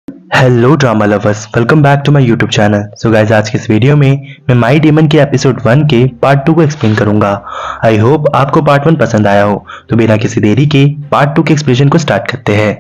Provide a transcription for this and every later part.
Hello drama lovers, welcome back to my YouTube channel. So guys, आज की इस video में मैं माई डेमन के एपिसोड 1 के पार्ट 2 को एक्सप्लेन करूंगा। आई होप आपको पार्ट 1 पसंद आया हो। तो बिना किसी देरी के पार्ट 2 के एक्सप्लेनेशन को स्टार्ट करते हैं।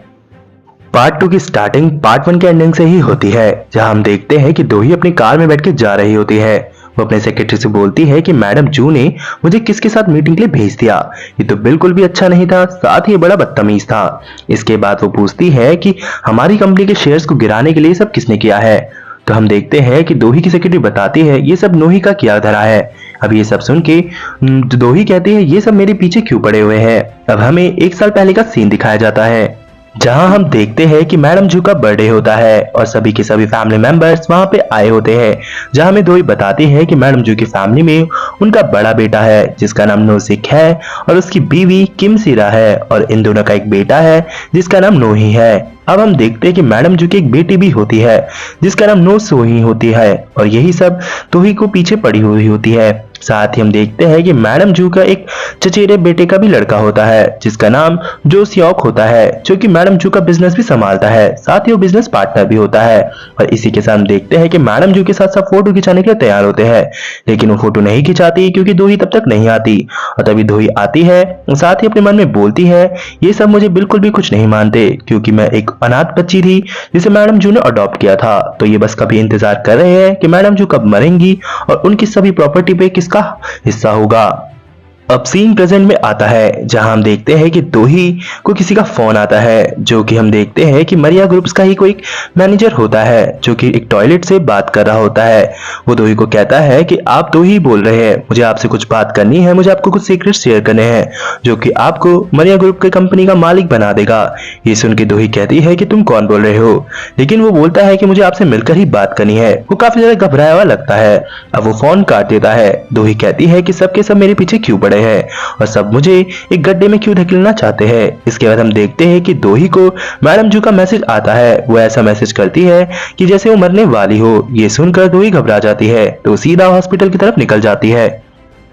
पार्ट 2 की स्टार्टिंग पार्ट 1 के एंडिंग से ही होती है, जहां हम देखते हैं कि दोही अपनी कार में बैठ के जा रही होती है। वो अपने सेक्रेटरी से बोलती है कि मैडम जू ने मुझे किसके साथ मीटिंग के लिए भेज दिया। ये तो बिल्कुल भी अच्छा नहीं था, साथ ही बड़ा बदतमीज था। इसके बाद वो पूछती है कि हमारी कंपनी के शेयर्स को गिराने के लिए सब किसने किया है। तो हम देखते हैं कि दोही की सेक्रेटरी बताती है ये सब नोही का किया धरा है। अब ये सब सुन के दोही कहती है ये सब मेरे पीछे क्यों पड़े हुए हैं। अब हमें 1 साल पहले का सीन दिखाया जाता है, जहां हम देखते हैं कि मैडम जू का बर्थडे होता है और सभी के सभी फैमिली मेंबर्स वहां पे आए होते हैं। जहां हमें दोही बताती है कि मैडम जू की फैमिली में उनका बड़ा बेटा है जिसका नाम नोजिक है, और उसकी बीवी किम सीरा है, और इन दोनों का एक बेटा है जिसका नाम नोही है। अब हम देखते हैं कि मैडम जू की एक बेटी भी होती है जिसका नाम नो सोही होती है, और यही सब दोही को पीछे पड़ी हुई होती है। साथ ही हम देखते हैं कि मैडम जू का एक चचेरे बेटे का भी लड़का होता है जिसका नाम जो सियोक होता है, जो कि मैडम जू का बिजनेस भी संभालता है, साथ ही वो बिजनेस पार्टनर भी होता है। और इसी के साथ हम देखते हैं कि मैडम जू के साथ सब फोटो खिंचाने के लिए तैयार होते हैं, लेकिन वो फोटो नहीं खिंचाती क्योंकि दोही तब तक नहीं आती। और तभी दोही आती है, साथ ही अपने मन में बोलती है ये सब मुझे बिल्कुल भी कुछ नहीं मानते, क्योंकि मैं एक अनाथ बच्ची थी जिसे मैडम जू ने अडॉप्ट किया था। तो ये बस कभी इंतजार कर रहे हैं कि मैडम जू कब मरेंगी और उनकी सभी प्रॉपर्टी पे किसका हिस्सा होगा। अब सीन प्रेजेंट में आता है, जहां हम देखते हैं कि दोही को किसी का फोन आता है, जो कि हम देखते हैं कि मरिया ग्रुप्स का ही कोई मैनेजर होता है जो कि एक टॉयलेट से बात कर रहा होता है। वो दोही को कहता है कि आप दोही बोल रहे हैं, मुझे आपसे कुछ बात करनी है, मुझे आपको कुछ सीक्रेट शेयर करने हैं जो कि आपको मरिया ग्रुप की कंपनी का मालिक बना देगा। ये सुन के दोही कहती है कि तुम कौन बोल रहे हो, लेकिन वो बोलता है कि मुझे आपसे मिलकर ही बात करनी है। वो काफी ज्यादा घबराया हुआ लगता है। अब वो फोन काट देता है। दोही कहती है कि सबके सब मेरे पीछे क्यों पड़े है और सब मुझे एक गड्ढे में क्यों धकेलना चाहते हैं। इसके बाद हम देखते हैं कि दोही को मैडम जू का मैसेज आता है। वो ऐसा मैसेज करती है कि जैसे वो मरने वाली हो। ये सुनकर दोही घबरा जाती है, तो सीधा हॉस्पिटल की तरफ निकल जाती है,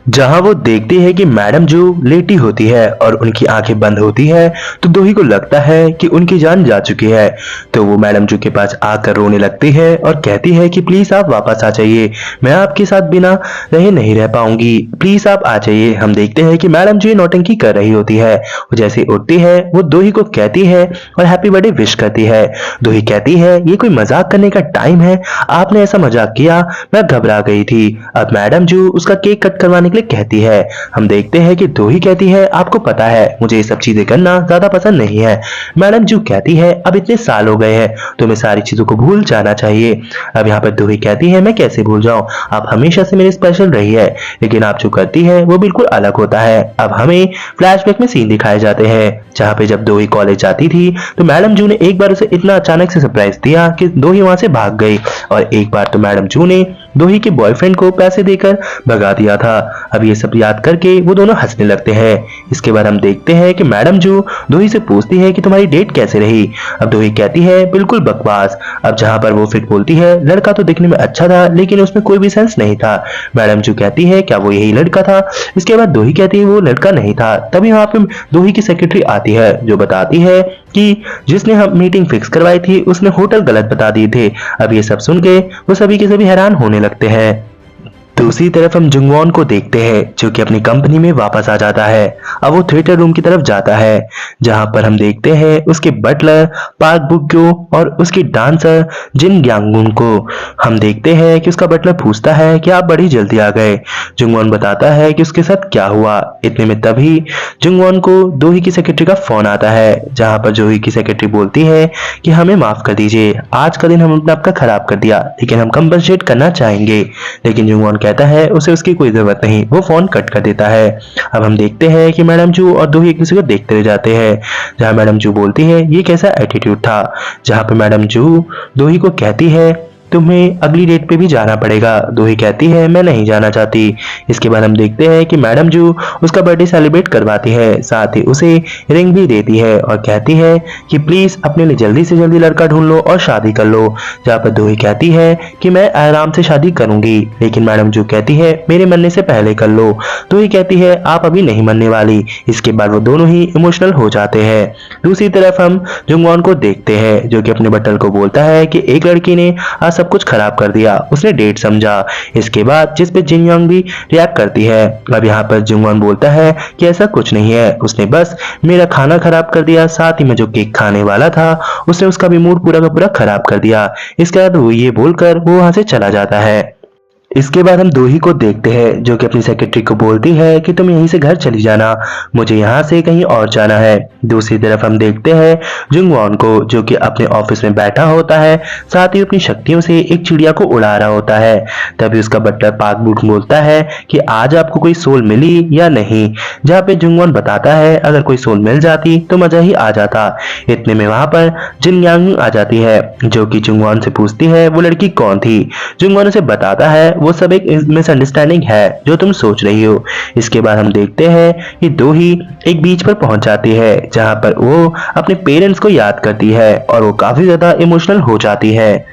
जहां वो देखती है कि मैडम जू लेटी होती है और उनकी आंखें बंद होती है। तो दोही को लगता है कि उनकी जान जा चुकी है। तो वो मैडम जू के पास आकर रोने लगती है और कहती है कि प्लीज आप वापस आ जाइए, मैं आपके साथ बिना रहे नहीं रह पाऊंगी, प्लीज आप आ जाइए। हम देखते हैं कि मैडम जू नौटंकी कर रही होती है। वो जैसे उठती है वो दोही को कहती है और हैप्पी बर्थडे विश करती है। दोही कहती है ये कोई मजाक करने का टाइम है, आपने ऐसा मजाक किया, मैं घबरा गई थी। अब मैडम जू उसका केक कट करवाने कहती है। हम देखते हैं कि दोही कहती है आपको पता है मुझे ये सब चीजें करना ज्यादा पसंद नहीं है। मैडम जू कहती है अब इतने साल हो गए हैं, तुम्हें सारी चीजों को भूल जाना चाहिए। अब यहाँ पर दोही कहती है मैं कैसे भूल जाऊं, आप हमेशा से मेरे स्पेशल रही है, लेकिन आप जो करती है वो बिल्कुल अलग होता है। अब हमें फ्लैशबैक में सीन दिखाए जाते हैं, जहाँ पे जब दोही कॉलेज जाती थी तो मैडम जू ने एक बार उसे इतना अचानक से सरप्राइज दिया कि दोही वहां से भाग गई, और एक बार तो मैडम जू ने दोही के बॉयफ्रेंड को पैसे देकर भगा दिया था। अब ये सब याद करके वो दोनों हंसने लगते हैं। इसके बाद हम देखते हैं कि मैडम जू दोही से पूछती है कि तुम्हारी डेट कैसे रही। अब दोही कहती है बिल्कुल बकवास। अब जहां पर वो फिर बोलती है लड़का तो दिखने में अच्छा था लेकिन उसमें कोई भी सेंस नहीं था। मैडम जू कहती है क्या वो यही लड़का था। इसके बाद दोही कहती है वो लड़का नहीं था। तभी वहां पे दोही की सेक्रेटरी आती है जो बताती है कि जिसने हम मीटिंग फिक्स करवाई थी उसने होटल गलत बता दिए थे। अब ये सब सुन के वो सभी के सभी हैरान होने लगते हैं। दूसरी तरफ हम जुंगवॉन को देखते हैं जो कि अपनी कंपनी में वापस आ जाता है। अब वो थिएटर रूम की तरफ जाता है, जहां पर हम देखते हैं उसके बटलर पार्क बुक्यो और उसकी डांसर जिन ग्यांगुन को। हम देखते हैं कि उसका बटलर पूछता है कि आप बड़ी जल्दी आ गए। जुंगवॉन बताता है कि उसके साथ क्या हुआ। इतने में तभी जुंगवॉन को दोही की सेक्रेटरी का फोन आता है, जहां पर दोही की सेक्रेटरी बोलती है कि हमें माफ कर दीजिए, आज का दिन हम अपना आपका खराब कर दिया, लेकिन हम कंपनसेट करना चाहेंगे। लेकिन जुंगवॉन कहता है उसे उसकी कोई जरूरत नहीं, वो फोन कट कर देता है। अब हम देखते हैं कि मैडम जू और दोही एक दूसरे को देखते रह जाते हैं, जहां मैडम जू बोलती है ये कैसा एटीट्यूड था। जहां पे मैडम जू दोही को कहती है तुम्हें अगली डेट पे भी जाना पड़ेगा। दोही कहती है मैं नहीं जाना चाहती। इसके बाद हम देखते हैं कि मैडम जू उसका बर्थडे सेलिब्रेट करवाती है, साथ ही उसे रिंग भी देती है और कहती है कि प्लीज अपने लिए जल्दी से जल्दी लड़का ढूंढ लो और शादी कर लो। जहाँ पर दोही कहती है कि मैं आराम से शादी करूंगी, लेकिन मैडम जू कहती है मेरे मरने से पहले कर लो। दोही कहती है आप अभी नहीं मरने वाली। इसके बाद वो दोनों ही इमोशनल हो जाते हैं। दूसरी तरफ हम जुंगवॉन को देखते हैं जो कि अपने बटल को बोलता है कि एक लड़की ने आज सब कुछ खराब कर दिया, उसने डेट समझा। इसके बाद जिस पे जिन योंग भी रिएक्ट करती है। अब यहाँ पर जुंगवॉन बोलता है कि ऐसा कुछ नहीं है, उसने बस मेरा खाना खराब कर दिया, साथ ही मैं जो केक खाने वाला था उसने उसका भी मूड पूरा का पूरा खराब कर दिया। इसके बाद वो ये बोलकर वो वहां से चला जाता है। इसके बाद हम दोही को देखते हैं जो कि अपनी सेक्रेटरी को बोलती है कि तुम यहीं से घर चली जाना, मुझे यहाँ से कहीं और जाना है। दूसरी तरफ हम देखते हैं जुंगवॉन को जो कि अपने ऑफिस में बैठा होता है, साथ ही अपनी शक्तियों से एक चिड़िया को उड़ा रहा होता है। तभी उसका बटलर पाक बूट बोलता है कि आज आपको कोई सोल मिली या नहीं, जहाँ पे जुंगवॉन बताता है अगर कोई सोल मिल जाती तो मजा ही आ जाता। इतने में वहां पर जिन यांग आ जाती है जो कि जुंगवॉन से पूछती है वो लड़की कौन थी। जुंगवॉन उसे बताता है वो सब एक मिसअंडरस्टैंडिंग है जो तुम सोच रही हो। इसके बाद हम देखते हैं कि दोही एक बीच पर पहुंच जाती है जहां पर वो अपने पेरेंट्स को याद करती है और वो काफी ज्यादा इमोशनल हो जाती है।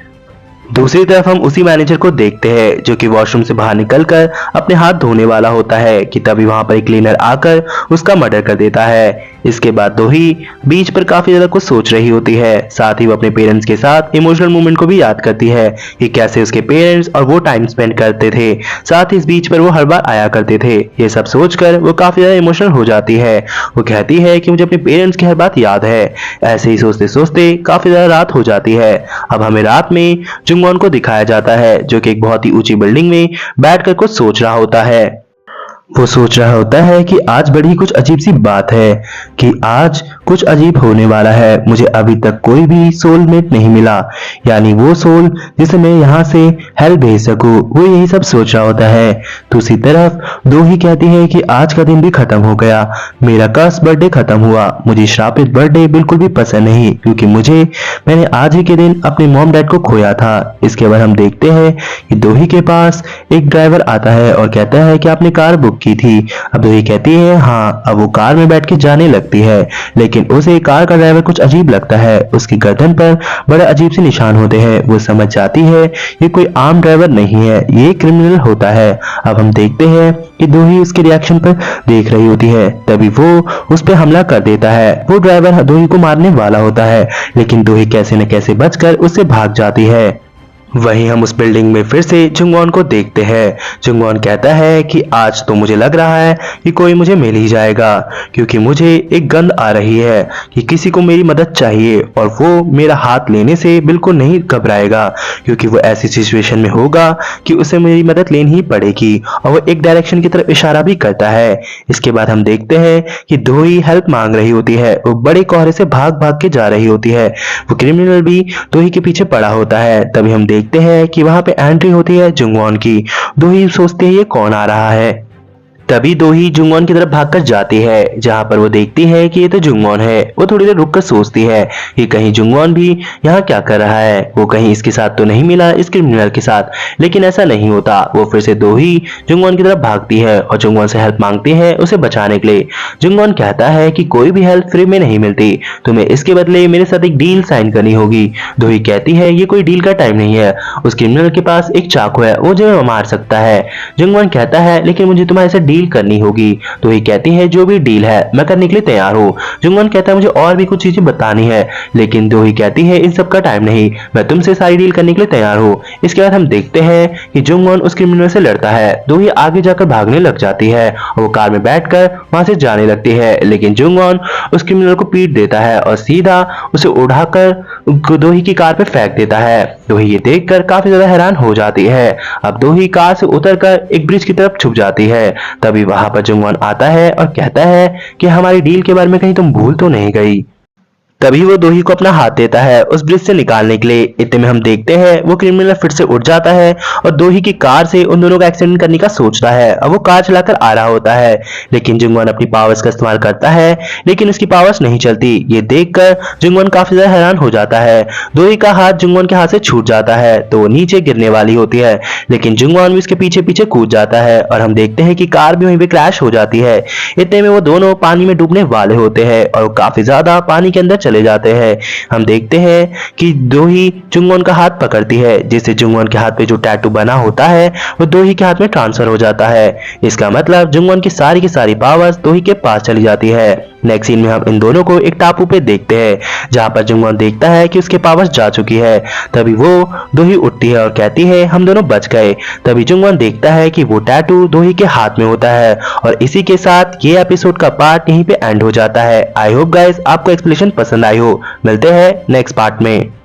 दूसरी तरफ हम उसी मैनेजर को देखते हैं जो कि वॉशरूम से बाहर निकलकर अपने हाथ धोने वाला होता है कि तभी वहां पर एक क्लीनर आकर उसका मर्डर कर देता है। इसके बाद दोही बीच पर काफी ज्यादा कुछ सोच रही होती है, साथ ही वो अपने पेरेंट्स के साथ इमोशनल मोमेंट को भी याद करती है कि कैसे उसके पेरेंट्स और वो टाइम स्पेंड करते थे, साथ ही इस बीच पर वो हर बार आया करते थे। ये सब सोचकर वो काफी ज्यादा इमोशनल हो जाती है। वो कहती है कि मुझे अपने पेरेंट्स की हर बात याद है। ऐसे ही सोचते सोचते काफी ज्यादा रात हो जाती है। अब हमें रात में जुंगवॉन को दिखाया जाता है जो कि एक बहुत ही ऊंची बिल्डिंग में बैठकर कुछ सोच रहा होता है। वो सोच रहा होता है कि आज बड़ी कुछ अजीब सी बात है कि आज कुछ अजीब होने वाला है। मुझे अभी तक कोई भी सोलमेट नहीं मिला, यानी वो सोल जिसे मैं यहाँ से हेल भेज सकूं। वो यही सब सोच रहा होता है। दूसरी तरफ दोही कहती है कि आज का दिन भी खत्म हो गया, मेरा कर्स बर्थडे खत्म हुआ। मुझे श्रापित बर्थडे बिल्कुल भी पसंद नहीं क्योंकि मैंने आज ही के दिन अपने मॉम डैड को खोया था। इसके बाद हम देखते हैं कि दोही के पास एक ड्राइवर आता है और कहता है कि आपने कार बुक की थी। अब दोही कहती है हाँ। अब वो कार में बैठ के जाने लगती है, लेकिन उसे कार का ड्राइवर कुछ अजीब लगता है। उसकी गर्दन पर बड़े अजीब से निशान होते हैं। वो समझ जाती है ये कोई आम ड्राइवर नहीं है, ये क्रिमिनल होता है। अब हम देखते हैं कि दोही उसके रिएक्शन पर देख रही होती है, तभी वो उस पर हमला कर देता है। वो ड्राइवर दोही को मारने वाला होता है, लेकिन दोही कैसे न कैसे बचकर उससे भाग जाती है। वहीं हम उस बिल्डिंग में फिर से जुंगवॉन को देखते हैं। जुंगवॉन कहता है कि आज तो मुझे लग रहा है कि कोई मुझे मिल ही जाएगा, क्योंकि मुझे एक गंध आ रही है कि किसी को मेरी मदद चाहिए और वो मेरा हाथ लेने से बिल्कुल नहीं घबराएगा, क्योंकि वो ऐसी सिचुएशन में होगा कि उसे मेरी मदद लेनी ही पड़ेगी। और वो एक डायरेक्शन की तरफ इशारा भी करता है। इसके बाद हम देखते हैं कि दोही हेल्प मांग रही होती है। वो बड़े कोहरे से भाग भाग के जा रही होती है। वो क्रिमिनल भी दोही के पीछे पड़ा होता है। तभी हम देखते हैं कि वहां पे एंट्री होती है जुंगवॉन की। दोही सोचते हैं ये कौन आ रहा है। तभी दोही जुंगवॉन की तरफ भागकर जाती है, जहां पर वो देखती है कि ये तो जुंगवॉन है। वो थोड़ी देर रुककर सोचती है कि कहीं जुंगवॉन भी यहाँ क्या कर रहा है, वो कहीं इसके साथ तो नहीं मिला इस क्रिमिनल के साथ। लेकिन ऐसा नहीं होता। वो फिर से दोही जुंगवॉन की तरफ भागती है और जुंगवॉन से हेल्प मांगती है उसे बचाने के लिए। जुंगवॉन कहता है कि कोई भी हेल्प फ्री में नहीं मिलती, तुम्हें इसके बदले मेरे साथ एक डील साइन करनी होगी। दोही कहती है ये कोई डील का टाइम नहीं है, उस क्रिमिनल के पास एक चाकू है, वो मुझे मार सकता है। जुंगवॉन कहता है लेकिन मुझे तुम्हारे साथ डील करनी होगी। तो ये कहती है जो भी डील है मैं करने के लिए तैयार हूँ। जुंगवॉन कहता है मुझे और भी कुछ चीजें बतानी है, लेकिन दोही कहती है इन सब का टाइम नहीं, मैं तुमसे सारी डील करने के लिए तैयार हूँ। इसके बाद हम देखते हैं कि जुंगवॉन उस क्रिमिनल से लड़ता है। दोही आगे जाकर भागने लग जाती है और वो कार में बैठकर वहां से जाने लगती है, लेकिन जुंगवॉन उस क्रिमिनल को पीट देता है और सीधा उसे उठाकर दोही की कार पे फेंक देता है। दोही ये देखकर काफी ज्यादा हैरान हो जाती है। अब दोही कार से उतरकर एक ब्रिज की तरफ छुप जाती है। तभी वहां पर जुंगवॉन आता है और कहता है कि हमारी डील के बारे में कहीं तुम भूल तो नहीं गई। तभी वो दोही को अपना हाथ देता है उस ब्रिज से निकालने के लिए। इतने में हम देखते हैं वो क्रिमिनल फिर से उठ जाता है और दोही की कार से उन दोनों का एक्सीडेंट करने का सोचता है और वो कार चलाकर आ रहा होता है। लेकिन जुंगवन अपनी पावर्स का इस्तेमाल करता है लेकिन उसकी पावर्स नहीं चलती। ये देखकर जुंगवन काफी ज्यादा हैरान हो जाता है। दोही का हाथ जुंगवन के हाथ से छूट जाता है तो वो नीचे गिरने वाली होती है, लेकिन जुंगवन भी उसके पीछे पीछे कूद जाता है और हम देखते हैं कि कार भी वहीं पे क्रैश हो जाती है। इतने में वो दोनों पानी में डूबने वाले होते हैं और वो काफी ज्यादा पानी के अंदर चले जाते हैं। हम देखते हैं कि दोही जुंगवन का हाथ पकड़ती है, जिससे जुंगवन के हाथ पे जो टैटू बना होता है वो दोही के हाथ में ट्रांसफर हो जाता है। इसका मतलब जुंगवन की सारी पावर्स दोही के पास चली जाती है। नेक्स्ट सीन में हम इन दोनों को एक टापू पे देखते हैं जहां पर जुंगवन देखता है कि उसके पावर्स जा चुकी है। तभी वो दोही उठती है और कहती है हम दोनों बच गए। तभी जुंगवन देखता है कि वो टैटू दोही के हाथ में होता है और इसी के साथ ये एपिसोड का पार्ट यहीं पे एंड हो जाता है। आई होप गाइस आपको एक्सप्लेनेशन पसंद आई हो। मिलते हैं नेक्स्ट पार्ट में।